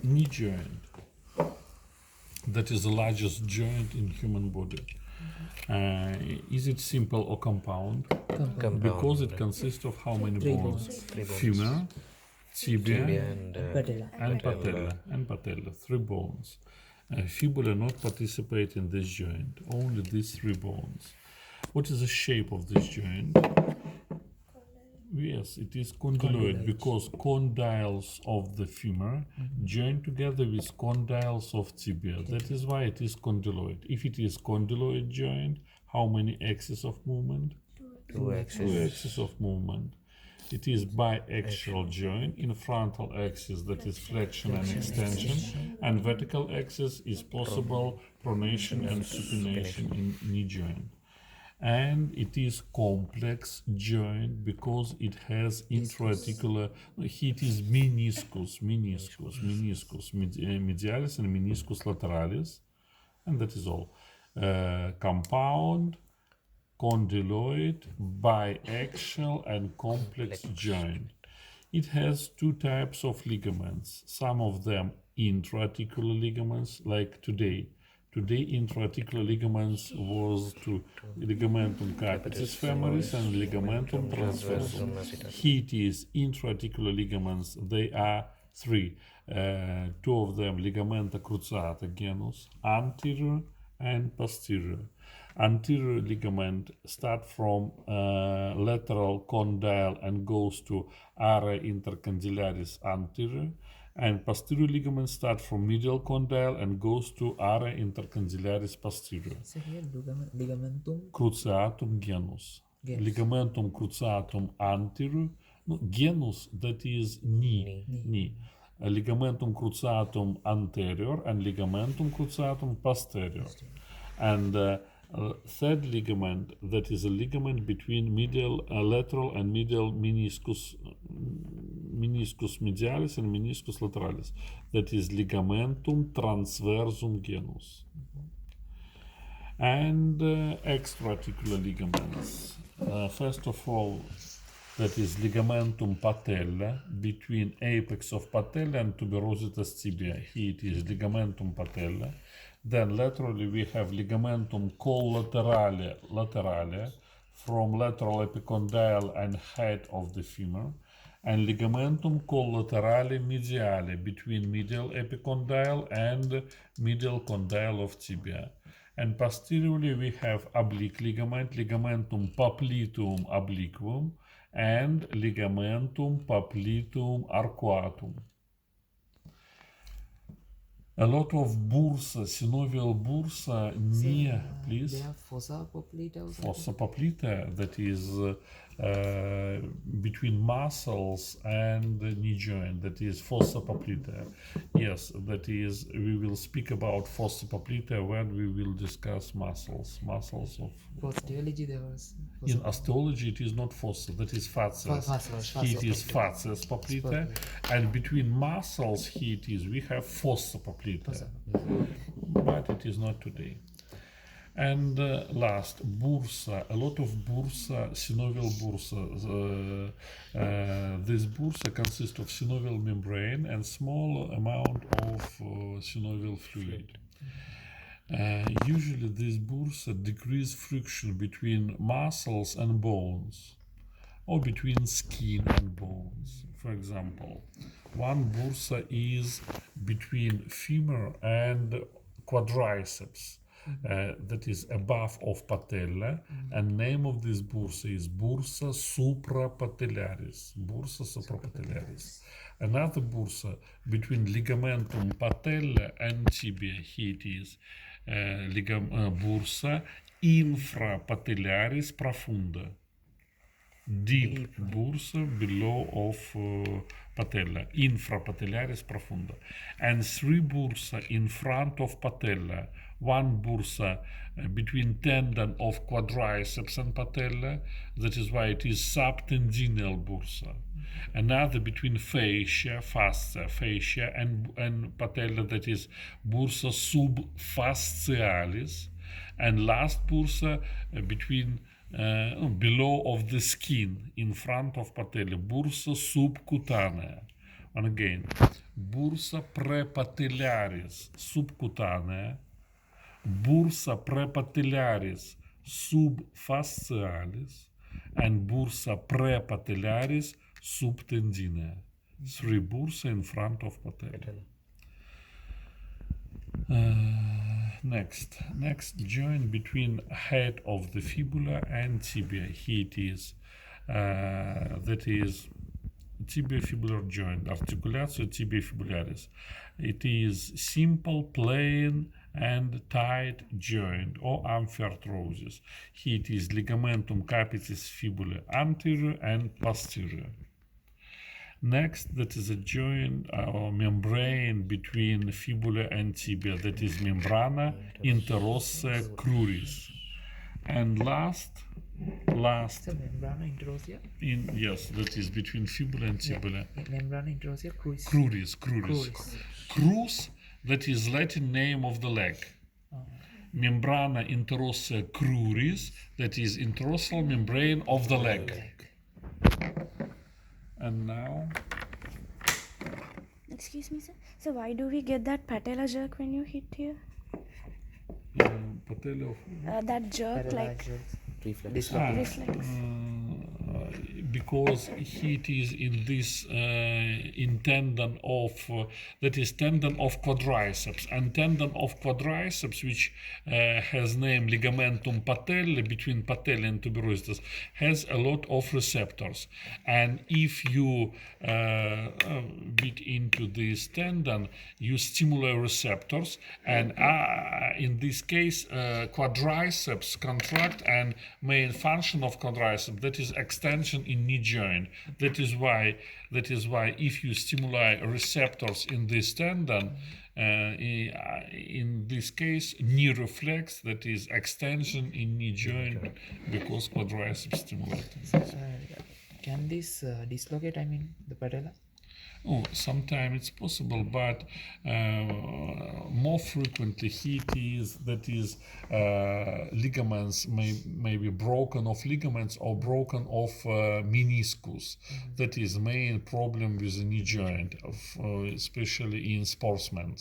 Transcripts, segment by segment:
knee joint. That is the largest joint in human body. Is it simple or compound? Compound. Because it consists of how many bones? Three bones. Femur, tibia, And Patella. and patella. 3 bones. Fibula not participate in this joint. Only these 3 bones. What is the shape of this joint? Yes, it is condyloid because condyles of the femur join together with condyles of tibia. That is why it is condyloid. If it is condyloid joint, how many axes of movement? 2 axes. 2 axes of movement. It is biaxial joint. In frontal axis, that is flexion and extension, and vertical axis is possible pronation and supination in knee joint. And it is complex joint because it has intra-articular, it is meniscus, medialis and meniscus lateralis, and that is all. Compound, condyloid, biaxial and complex joint. It has 2 types of ligaments, some of them intra-articular ligaments, like today. Today, intra-articular ligaments was to ligamentum capitis femoris and ligamentum transversum. It is intra-articular ligaments. They are 3. 2 of them, ligamenta cruciata genus, anterior and posterior. Anterior ligament start from lateral condyle and goes to area intercondylaris anterior, and posterior ligament start from medial condyle and goes to area intercondylaris posterior. So here ligamentum Cruciatum genus. Ligamentum cruciatum anterior. No, genus, that is knee. Ligamentum cruciatum anterior and ligamentum cruciatum posterior. And third ligament, that is a ligament between medial lateral and medial meniscus medialis and meniscus lateralis. That is ligamentum transversum genus. And extra-articular ligaments. First of all, that is ligamentum patella between apex of patella and tuberositas tibia. Here it is ligamentum patella. Then laterally we have ligamentum collaterale from lateral epicondyle and height of the femur, and ligamentum collaterale mediale between medial epicondyle and medial condyle of tibia. And posteriorly we have oblique ligament, ligamentum popliteum obliquum, and ligamentum popliteum arcuatum. A lot of bursa, synovial bursa near, please. They have fossa poplita also. Fossa poplita, that is between muscles and the knee joint, that is fossa poplita. Yes, that is, we will speak about fossa poplita when we will discuss muscles of... For osteology there was In osteology it is not fossa, that is fascias. It is fascias poplita, and between muscles here it is, we have fossa poplita, but it is not today. And last, bursa, a lot of bursa, synovial bursa. This bursa consists of synovial membrane and small amount of synovial fluid. Usually this bursa decrease friction between muscles and bones, or between skin and bones. For example, one bursa is between femur and quadriceps. That is above of patella, and name of this bursa is bursa suprapatellaris. Bursa suprapatellaris. Another bursa between ligamentum patella and tibia. Here it is bursa infrapatellaris profunda. Deep bursa below of patella, infrapatellaris profunda, and 3 bursa in front of patella. One bursa between tendon of quadriceps and patella, that is why it is subtendinal bursa. Another between fascia and patella, that is bursa subfascialis, and last bursa between below of the skin in front of patella, bursa subcutanea. And again, bursa prepatellaris subcutanea, bursa prepatellaris subfascialis, and bursa prepatellaris subtendinea. 3 bursa in front of patella. Next joint between head of the fibula and tibia. Here it is. That is tibiofibular joint, articulatio tibiofibularis. It is simple, plain, and tight joint or amphiarthrosis. Here it is ligamentum capitis fibulae anterior and posterior. Next, that is a joint or membrane between fibula and tibia, that is membrana interossea cruris. And last So membrana interossea. Yes, that is between fibula and tibia. Membrana interossea Cruris. Crus, that is Latin name of the leg. Membrana interossea cruris, that is interossal membrane of the leg. And now, Excuse me, sir. So why do we get that patella jerk when you hit here? patella. That jerk, like reflex. reflex. Because it is in this in tendon of that is tendon of quadriceps, and tendon of quadriceps, which has name ligamentum patellae between patella and tuberositas, has a lot of receptors, and if you beat into this tendon, you stimulate receptors, and in this case quadriceps contract, and main function of quadriceps, that is extension in knee joint. That is why if you stimulate receptors in this tendon, in this case knee reflex, that is extension in knee joint, because quadriceps stimulated. Can this dislocate, the patella? Oh, sometimes it's possible, but more frequently ligaments may be broken off ligaments or broken off meniscus. That is main problem with the knee joint, especially in sportsmen.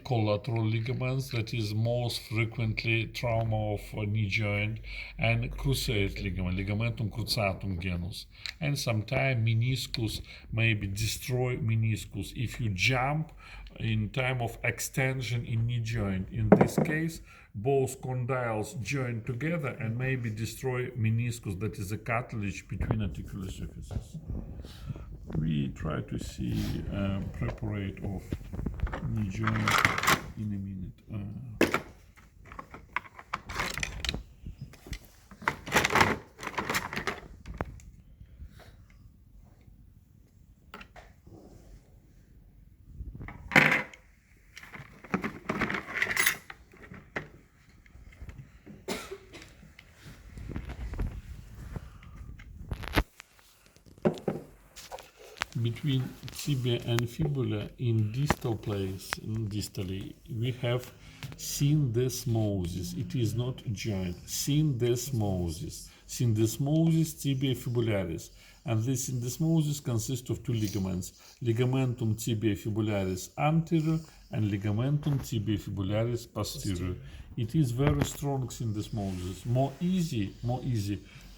Collateral ligaments, that is most frequently trauma of knee joint, and cruciate ligament, ligamentum cruciatum genus. And sometimes meniscus may be destroy meniscus if you jump in time of extension in knee joint. In this case, both condyles join together and maybe destroy meniscus, that is a cartilage between articular surfaces. We try to see preparate of knee joint in a minute. Between tibia and fibula in distal place, distally, we have syndesmosis. It is not joint. Syndesmosis. Syndesmosis tibia fibularis. And this syndesmosis consists of 2 ligaments, ligamentum tibia fibularis anterior and ligamentum tibia fibularis posterior. It is very strong syndesmosis. More easy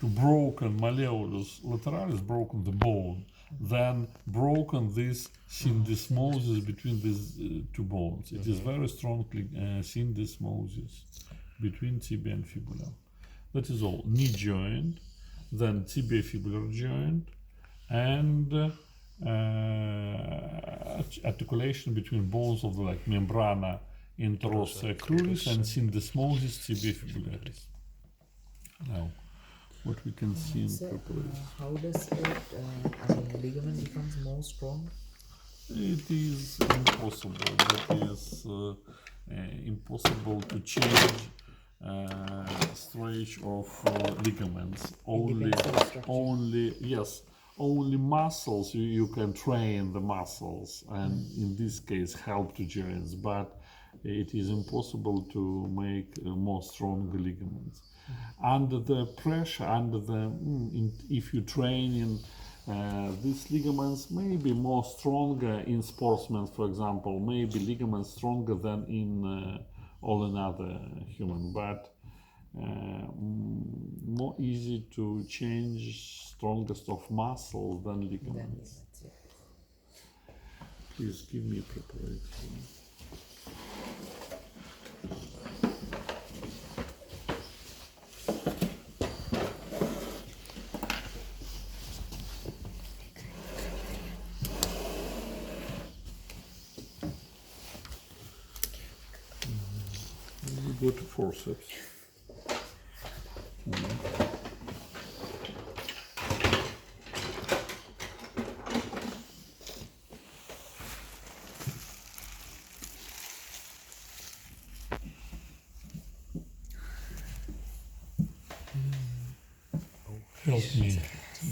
to broken malleolus lateralis, broken the bone, than broken this syndesmosis between these 2 bones. It is very strong syndesmosis between tibia and fibula. That is all. Knee joint, then tibio-fibular joint, and articulation between bones of the leg, membrana interossea cruris and syndesmosis tibio-fibularis. Now, what we can see in preparation. How does that ligament becomes more strong? It is impossible. That is impossible to change stretch of ligaments. Only muscles. You can train the muscles, and in this case help to joints. But it is impossible to make more strong ligaments. Under the pressure, if you train in These ligaments may be more stronger in sportsmen, for example, maybe ligaments stronger than in all another human, but more easy to change strongest of muscle than ligaments. That's it. Please give me preparation. Go to forceps. Help me.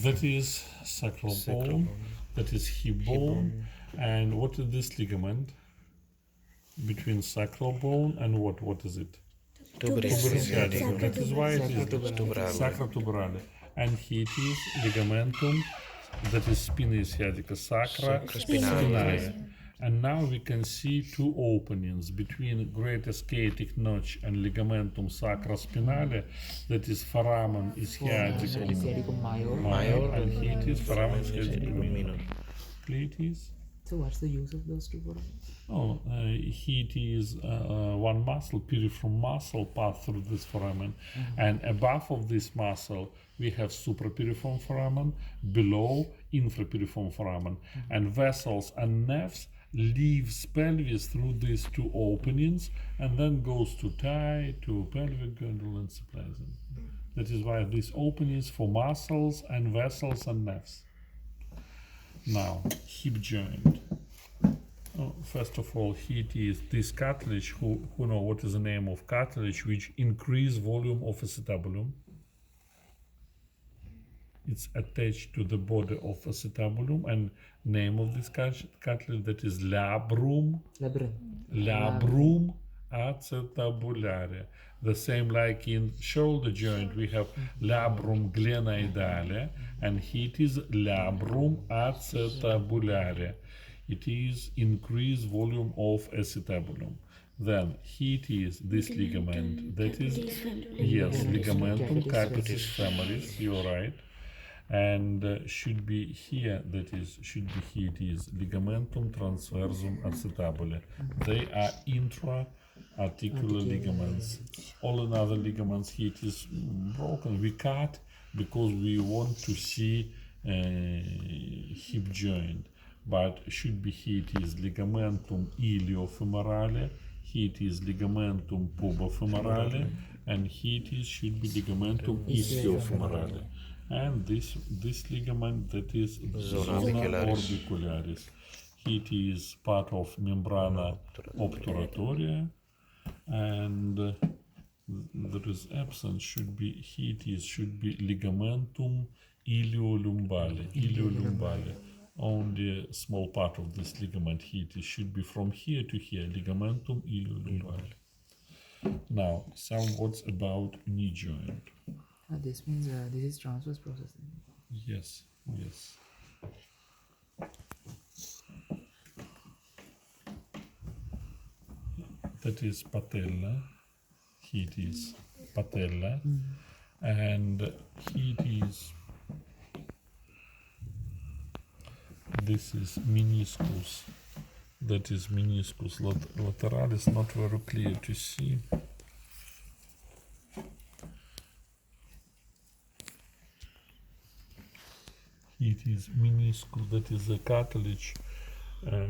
That is sacral bone, that is hip bone, and what is this ligament between sacral bone and what is it? Tuberous Sciatica. That is why it is Tuberale. sacrotuberale. And here it is ligamentum, that is spina sciatica, sacra spinae. And now we can see two openings between great ischiatic notch and ligamentum sacrospinale, that is foramen ischiaticum Ischiaticum major, and here it is foramen ischiaticum minor. Clear it is? So what's the use of those two foramens? Oh, here it is one muscle, piriform muscle, pass through this foramen, and above of this muscle we have suprapiriform foramen, below infrapiriform foramen, and vessels and nerves leaves pelvis through these two openings and then goes to thigh, to pelvic girdle and symplasm. That is why these openings for muscles and vessels and nerves. Now, hip joint. Oh, first of all, here it is this cartilage, who know what is the name of cartilage, which increase volume of acetabulum. It's attached to the body of acetabulum, and name of this cartilage, that is labrum acetabulare. The same like in shoulder joint, we have labrum glenoidale, and here it is labrum acetabulare. It is increased volume of acetabulum. Then here it is this ligament, that is, yes, ligamentum capitis femoris, you're right. And should be here, that is, should be here it is ligamentum transversum acetabule. They are intra-articular ligaments. All another ligaments here it is broken. We cut because we want to see hip joint, but should be here it is ligamentum iliofemorale, here it is ligamentum pubofemorale, and here it is should be ligamentum ischiofemorale. And this ligament, that is zona orbicularis. It is part of membrana obturatoria, and that is absent. Should be here it is should be ligamentum iliolumbale. Only a small part of this ligament here it is should be from here to here, ligamentum iliolumbale. Now, some words about knee joint. This means this is transverse process. Yes, yes. That is patella. Here it is patella, and here it is. This is meniscus. That is meniscus lateralis. Not very clear to see. It is meniscus, that is a cartilage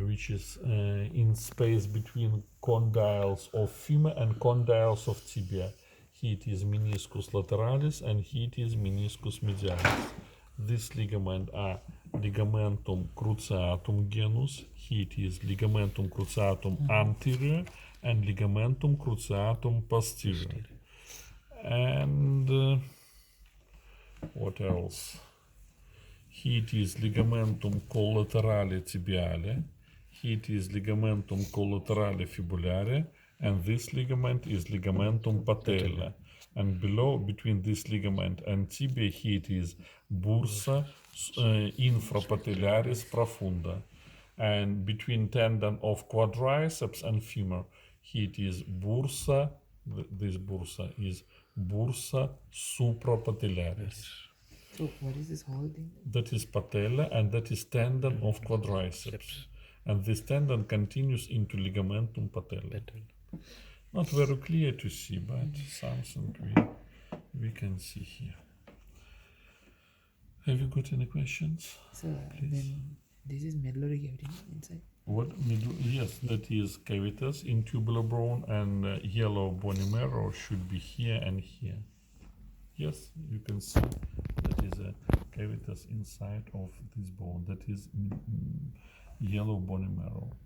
which is in space between condyles of femur and condyles of tibia. Here it is meniscus lateralis, and here it is meniscus medialis. This ligament are ligamentum cruciatum genus. Here it is ligamentum cruciatum anterior and ligamentum cruciatum posterior. And what else? Here it is ligamentum collaterale tibiale, here it is ligamentum collaterale fibulare, and this ligament is ligamentum patella. And below, between this ligament and tibia, here it is bursa infrapatellaris profunda. And between tendon of quadriceps and femur, here it is bursa, this bursa is bursa suprapatellaris. So what is this whole thing? That is patella, and that is tendon of quadriceps. And this tendon continues into ligamentum patellae. Not very clear to see, but something we can see here. Have you got any questions? So then this is medullary cavity inside. What? Yes, that is cavitas in tubular bone, and yellow bony marrow should be here and here. Yes, you can see that is a cavitas inside of this bone. That is yellow bony marrow.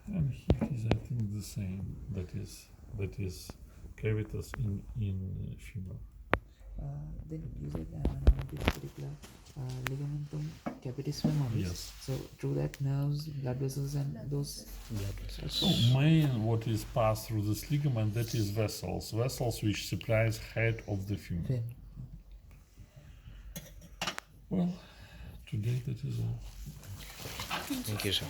And here is, I think, the same. That is cavitas in femur. Then you said this particular ligamentum capitis femoris. Yes. So through that nerves, blood vessels, and those. So main what is passed through this ligament, that is vessels which supplies head of the femur. Fem. Well, today that is all. Thank you, sir.